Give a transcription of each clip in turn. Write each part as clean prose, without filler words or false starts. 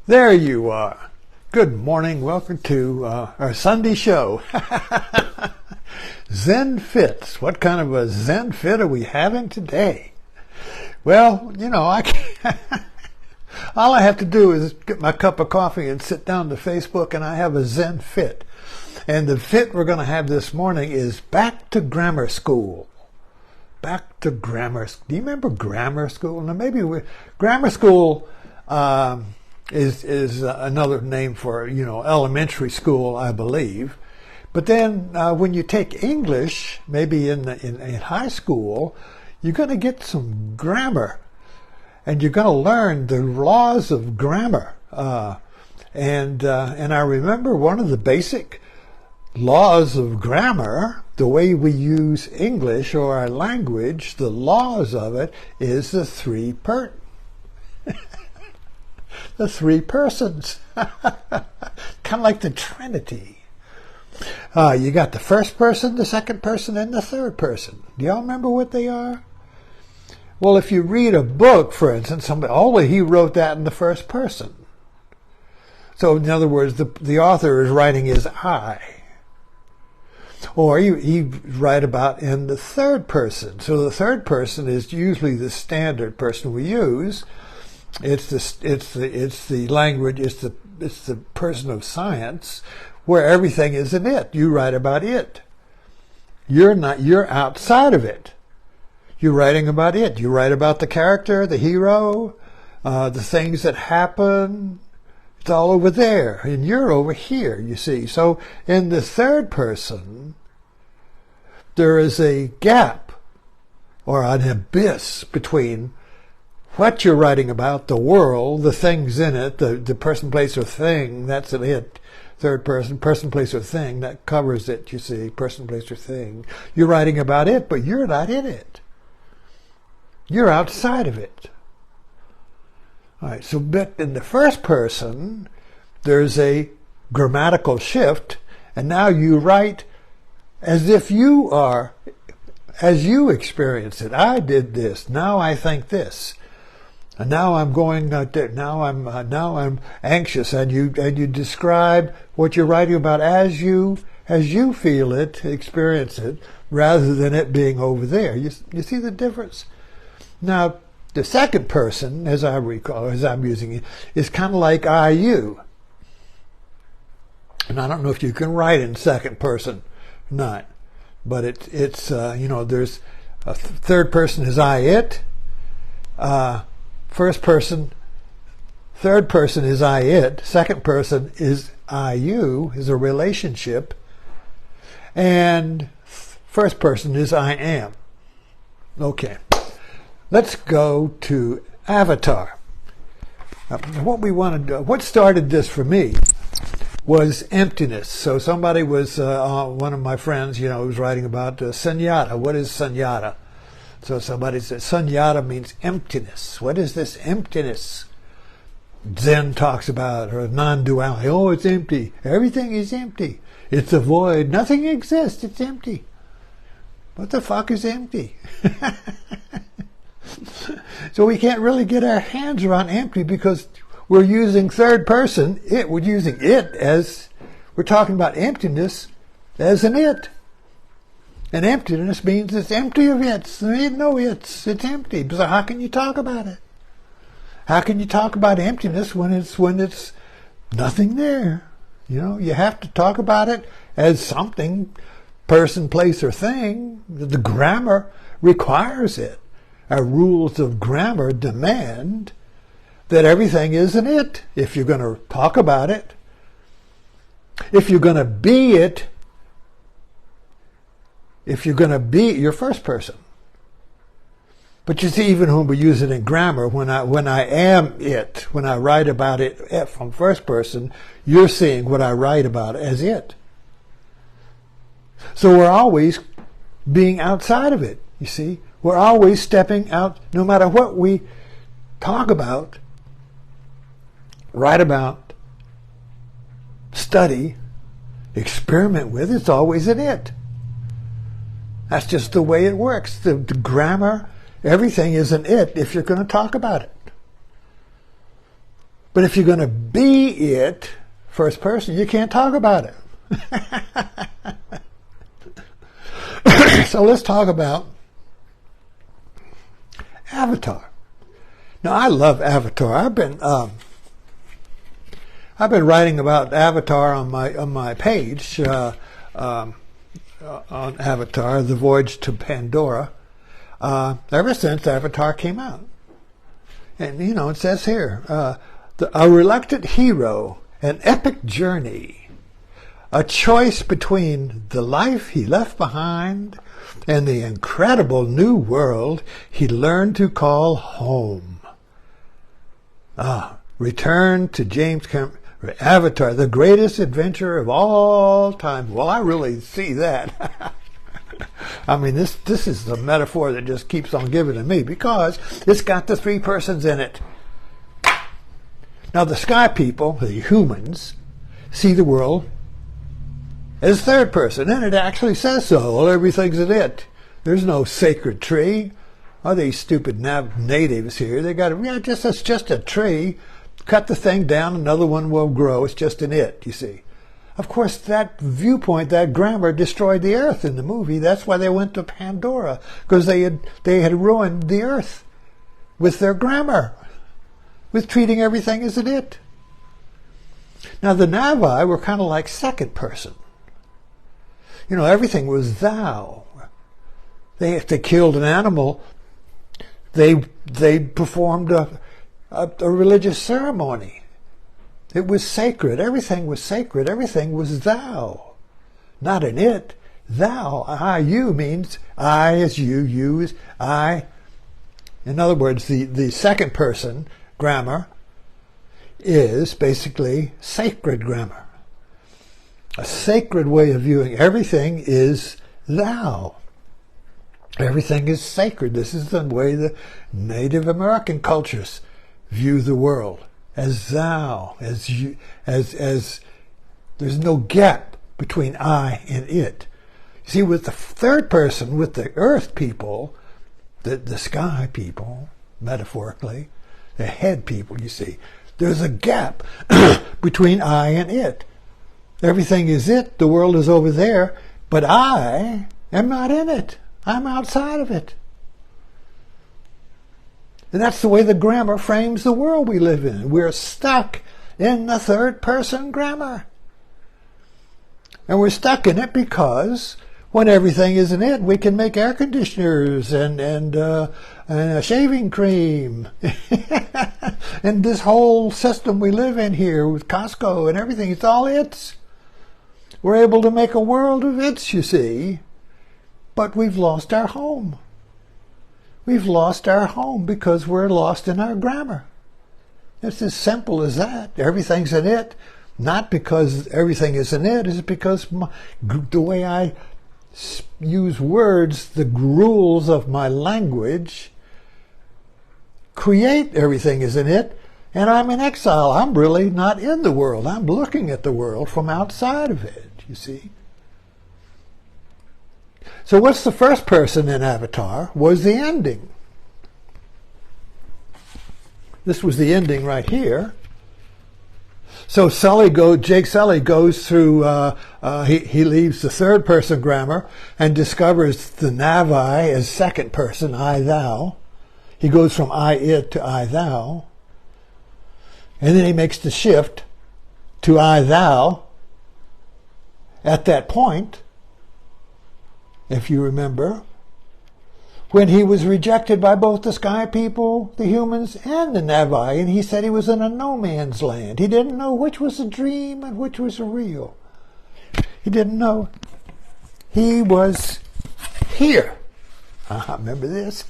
There you are. Good morning. Welcome to our Sunday show. Zen Fits. What kind of a Zen fit are we having today? Well, you know, all I have to do is get my cup of coffee and sit down to Facebook and I have a Zen fit. And the fit we're going to have this morning is back to grammar school. Back to grammar. Do you remember grammar school? Now maybe grammar school is another name for, elementary school, I believe. But then when you take English, maybe in high school, you're going to get some grammar. And you're going to learn the laws of grammar. And I remember one of the basic laws of grammar, the way we use English or our language, the laws of it is the three persons. Kind of like the Trinity. You got the first person, the second person, and the third person. Do y'all remember what they are? Well, if you read a book, for instance, he wrote that in the first person. So, in other words, the author is writing his I. Or he write about in the third person. So the third person is usually the standard person we use. It's the language. It's the person of science, where everything is an it. You write about it. You're outside of it. You're writing about it. You write about the character, the hero, the things that happen. It's all over there, and you're over here, you see. So in the third person, there is a gap or an abyss between what you're writing about, the world, the things in it, the person, place, or thing, that's an it. Third person, place, or thing, that covers it, you see, person, place, or thing. You're writing about it, but you're not in it. You're outside of it. All right, so but in the first person, there's a grammatical shift, and now you write as if you are, as you experience it. I did this. Now I think this, and now I'm going. Now I'm anxious, and you describe what you're writing about as you feel it, experience it, rather than it being over there. You see the difference? Now, the second person, as I recall, as I'm using it, is kind of like I-you. And I don't know if you can write in second person or not. But it's there's a third person is I-it. First person, third person is I-it. Second person is I-you, is a relationship. And first person is I-am. Okay. Let's go to Avatar. What started this for me was emptiness. So somebody was, one of my friends, was writing about sunyata. What is sunyata? So somebody said, sunyata means emptiness. What is this emptiness? Zen talks about, or non-duality. Oh, it's empty. Everything is empty. It's a void. Nothing exists. It's empty. What the fuck is empty? So we can't really get our hands around empty because we're using third person. We're using it as, we're talking about emptiness as an it. And emptiness means it's empty of its. There ain't no its. It's empty. So how can you talk about it? How can you talk about emptiness when it's nothing there? You have to talk about it as something, person, place, or thing. The grammar requires it. Our rules of grammar demand that everything is an it if you're going to talk about it. If you're going to be it, if you're going to be your first person. But you see, even when we use it in grammar, when I am it, when I write about it from first person, you're seeing what I write about as it. So we're always being outside of it, you see. We're always stepping out, no matter what we talk about, write about, study, experiment with, it's always an it. That's just the way it works. The grammar, everything is an it if you're going to talk about it. But if you're going to be it, first person, you can't talk about it. So let's talk about Avatar. Now, I love Avatar. I've been writing about Avatar on my page on Avatar, the Voyage to Pandora, ever since Avatar came out. And you know, it says here, a reluctant hero, an epic journey, a choice between the life he left behind and the incredible new world he learned to call home. Return to James Cameron. Avatar, the greatest adventure of all time. Well, I really see that. I mean, this is the metaphor that just keeps on giving to me, because it's got the three persons in it. Now, the sky people, the humans, see the world as third person, and it actually says so. Well, everything's in it. There's no sacred tree. Oh, these stupid natives here, they got it's just a tree. Cut the thing down, another one will grow. It's just an it, you see. Of course, that viewpoint, that grammar destroyed the earth in the movie. That's why they went to Pandora, because they had ruined the earth with their grammar, with treating everything as an it. Now, the Navi were kind of like second person. You know, everything was thou. If they killed an animal, they performed a religious ceremony. It was sacred. Everything was sacred. Everything was thou. Not an it. Thou. I, you means I as you as I. In other words, the second person grammar is basically sacred grammar. A sacred way of viewing everything is thou. Everything is sacred. This is the way the Native American cultures view the world, as thou, as you, as there's no gap between I and it. You see, with the third person, with the earth people, the sky people, metaphorically, the head people, you see, there's a gap between I and it. Everything is it, the world is over there, but I am not in it. I'm outside of it. And that's the way the grammar frames the world we live in. We're stuck in the third person grammar. And we're stuck in it because when everything is in it, we can make air conditioners and a shaving cream. And this whole system we live in here with Costco and everything, it's all its. We're able to make a world of its, you see. But we've lost our home. We've lost our home because we're lost in our grammar. It's as simple as that. Everything's in it. Not because everything is in it. It's because the way I use words, the rules of my language, create everything is in it. And I'm in exile. I'm really not in the world. I'm looking at the world from outside of it, you see. So what's the first person in Avatar was the ending. This was the ending right here. So Jake Sully goes through, he leaves the third person grammar and discovers the Navi as second person, I, thou. He goes from I, it to I, thou. And then he makes the shift to I, thou. At that point, if you remember, when he was rejected by both the sky people, the humans, and the Navi, and he said he was in a no man's land. He didn't know which was a dream and which was a real. He didn't know. He was here. Remember this?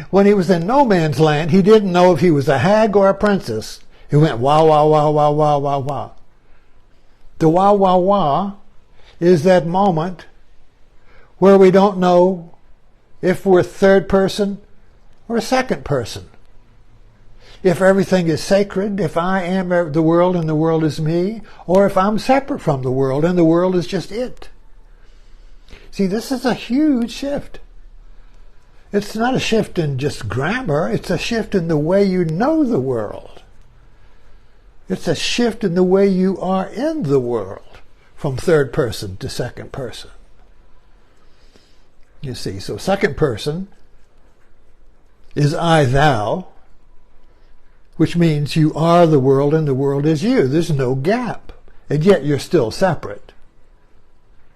When he was in no man's land, he didn't know if he was a hag or a princess. He went wah, wah, wah, wah, wah, wah, wah. The wah, wah, wah is that moment where we don't know if we're third person or second person. If everything is sacred, if I am the world and the world is me, or if I'm separate from the world and the world is just it. See, this is a huge shift. It's not a shift in just grammar. It's a shift in the way you know the world. It's a shift in the way you are in the world from third person to second person. You see, so second person is I, thou, which means you are the world and the world is you. There's no gap. And yet you're still separate.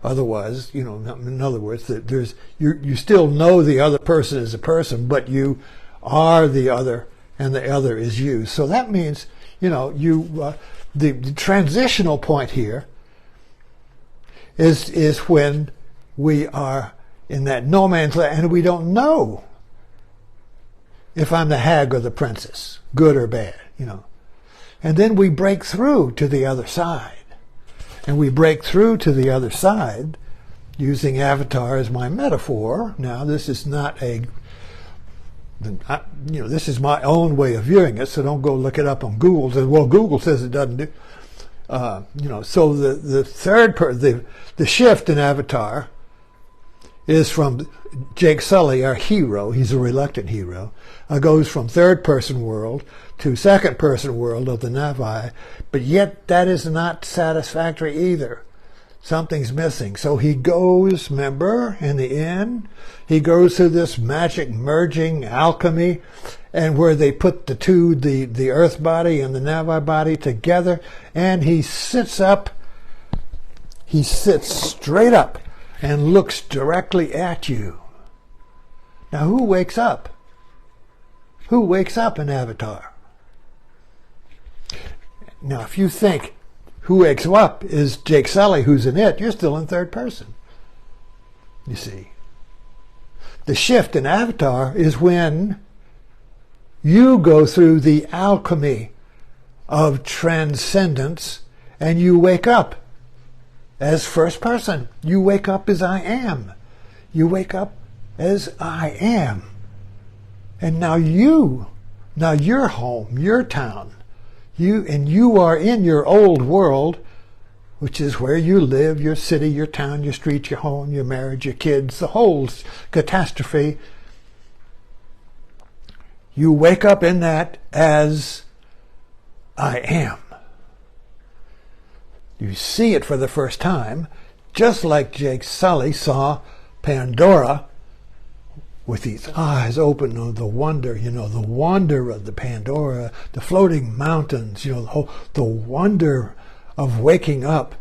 Otherwise, in other words, that you still know the other person is a person, but you are the other and the other is you. So that means, the transitional point here is when we are in that no man's land and we don't know if I'm the hag or the princess, good or bad, And then we break through to the other side. And we break through to the other side using Avatar as my metaphor. Now, this is not this is my own way of viewing it, so don't go look it up on Google. Say, well, Google says it doesn't do. So the shift in Avatar is from Jake Sully, our hero. He's a reluctant hero. Goes from third-person world to second-person world of the Navi, but yet that is not satisfactory either. Something's missing. So he goes, remember, in the end, he goes through this magic merging alchemy, and where they put the two, the earth body and the Navi body together, and he sits straight up and looks directly at you. Now, who wakes up? Who wakes up in Avatar? Now, if you think who wakes up is Jake Sully, who's in it, you're still in third person. You see. The shift in Avatar is when you go through the alchemy of transcendence and you wake up as first person. You wake up as I am. You wake up as I am. And now you're home, your town. You are in your old world, which is where you live, your city, your town, your street, your home, your marriage, your kids, the whole catastrophe. You wake up in that as I am. You see it for the first time, just like Jake Sully saw Pandora with these eyes open on the wonder, the wonder of the Pandora, the floating mountains, the wonder of waking up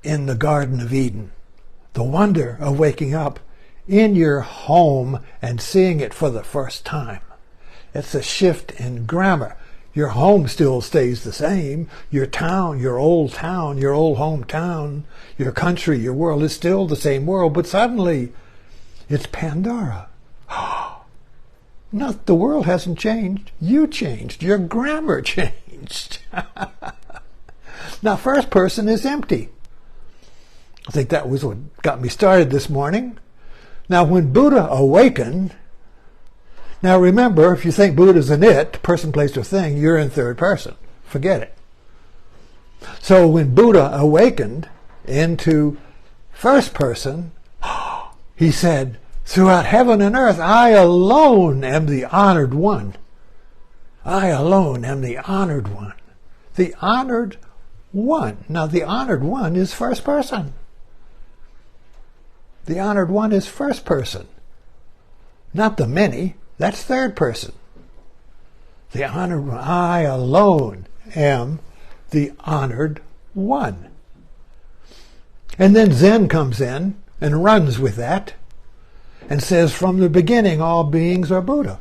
in the Garden of Eden, the wonder of waking up in your home and seeing it for the first time. It's a shift in grammar. Your home still stays the same. Your town, your old hometown, your country, your world is still the same world, but suddenly it's Pandora. Not the world hasn't changed. You changed. Your grammar changed. Now, first person is empty. I think that was what got me started this morning. Now, when Buddha awakened, now remember, if you think Buddha's an it, person, place, or thing, you're in third person. Forget it. So when Buddha awakened into first person, he said, throughout heaven and earth, I alone am the honored one. I alone am the honored one. The honored one. Now, the honored one is first person. The honored one is first person. Not the many. That's third person. The honored one. I alone am the honored one. And then Zen comes in and runs with that and says, from the beginning, all beings are Buddha.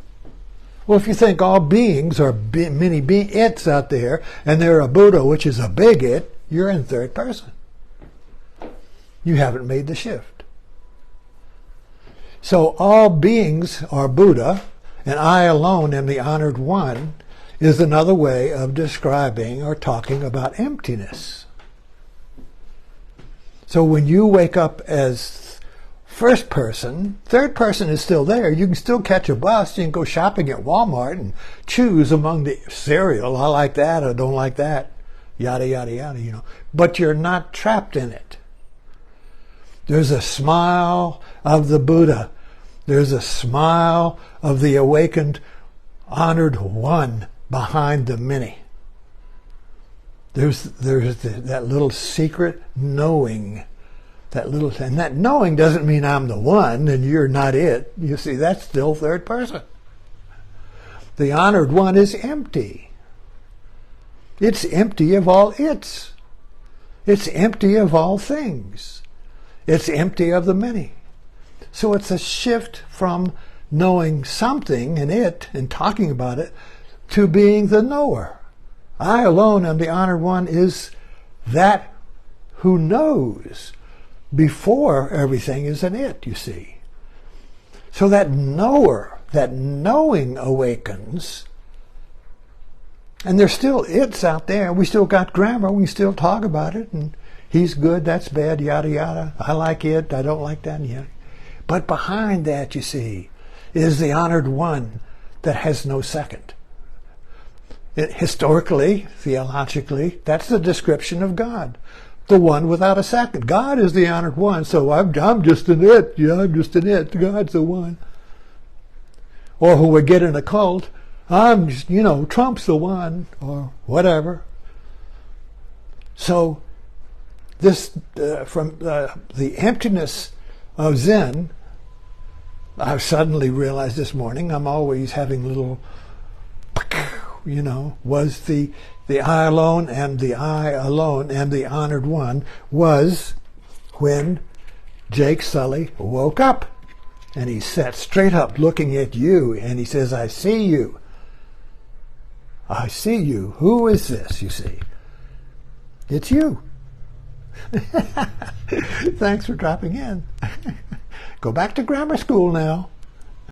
Well, if you think all beings are many it's out there, and they're a Buddha, which is a big it, you're in third person. You haven't made the shift. So all beings are Buddha, and I alone am the honored one, is another way of describing or talking about emptiness. So when you wake up as first person, third person is still there. You can still catch a bus. You can go shopping at Walmart and choose among the cereal. I like that. I don't like that. Yada, yada, yada, But you're not trapped in it. There's a smile of the Buddha There's a smile of the awakened, honored one behind the many. There's that little secret knowing. And that knowing doesn't mean I'm the one and you're not it. You see, that's still third person. The honored one is empty. It's empty of all its. It's empty of all things. It's empty of the many. So it's a shift from knowing something and it and talking about it to being the knower. I alone am the honored one is that who knows before everything is an it, you see. So that knower, that knowing awakens, and there's still it's out there. We still got grammar. We still talk about it, and he's good, that's bad, yada, yada. I like it, I don't like that, yeah. But behind that, you see, is the honored one that has no second. Historically, theologically, that's the description of God. The one without a second. God is the honored one, so I'm just an it. Yeah, I'm just an it. God's the one. Or who would get in a cult, Trump's the one, or whatever. So, this, from the emptiness of Zen, I've suddenly realized this morning, I'm always having little, was the I alone and the honored one was when Jake Sully woke up. And he sat straight up looking at you and he says, I see you. I see you. Who is this, you see? It's you. Thanks for dropping in. Go back to grammar school now.